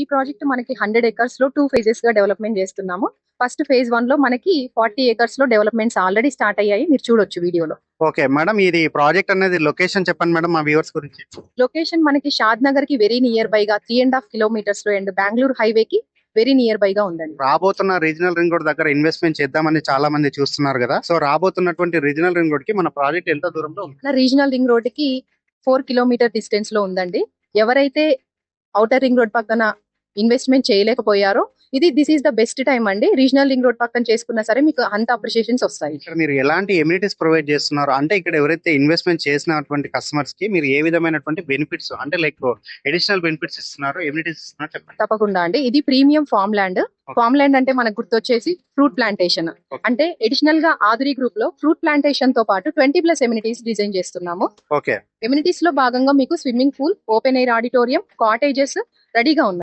ఈ ప్రాజెక్ట్ మనకి 100 acres లో 2 phases గా డెవలప్మెంట్ చేస్తున్నాము. ఫస్ట్ phase 1 లో మనకి 40 acres లో డెవలప్మెంట్స్ ఆల్రెడీ స్టార్ట్ అయ్యాయి, మీరు చూడొచ్చు వీడియోలో. ఓకే మేడం, ఇది ప్రాజెక్ట్ అనేది లొకేషన్ చెప్పండి మేడం మా వ్యూవర్స్ గురించి. లొకేషన్ మనకి షాద్ నగర్ కి వెరీ నియర్ బై గా 3.5 kilometers లో అండ్ బెంగళూరు హైవే కి వెరీ నియర్ బై గా ఉందండి. రాబోతున్న రీజనల్ రింగ్ రోడ్ దగ్గర ఇన్వెస్ట్మెంట్ చేద్దామని చాలా మంది చూస్తున్నారు కదా, సో రాబోతున్నటువంటి రీజనల్ రింగ్ రోడ్ కి మన ప్రాజెక్ట్ ఎంత దూరంలో ఉంది? రీజనల్ రింగ్ రోడ్ కి 4 kilometer డిస్టెన్స్ లో ఉందండి. ఎవరైతే ఔటర్ రింగ్ రోడ్ పక్కన ఇన్వెస్ట్మెంట్ చేయలేకపోయారో this is the best time అండి. రీజనల్ రింగ్ రోడ్ పక్కన చేసుకున్నా సరే మీకు అంత అప్రిషియేషన్స్ వస్తాయి. ఇక్కడ మీరు ఎలాంటి ఎమ్యూనిటీస్ ప్రొవైడ్ చేస్తున్నారు అంటే, ఇక్కడ ఎవరైతే ఇన్వెస్ట్మెంట్ చేసినటువంటి కస్టమర్స్ కి మీరు ఏ విధమైనటువంటి బెనిఫిట్స్ అంటే లైక్ అడిషనల్ బెనిఫిట్స్ ఇస్తున్నారు, ఎమ్యూనిటీస్ ఇస్తున్నారు చెప్పండి. తప్పకుండా అండి. ఇది premium farm land. Farm land అంటే మనకు గుర్తొచ్చేసి ఫ్రూట్ ప్లాంటేషన్. అంటే అడిషనల్ గా ఆదురి గ్రూప్ లో ఫ్రూట్ ప్లాంటేషన్ తో పాటు 20+ ఎమ్యూనిటీస్ డిజైన్ చేస్తున్నాము. ఓకే, ఎమ్యూనిటీస్ లో భాగంగా మీకు swimming pool, open air auditorium, cottages రెడీగా ఉన్నాయి.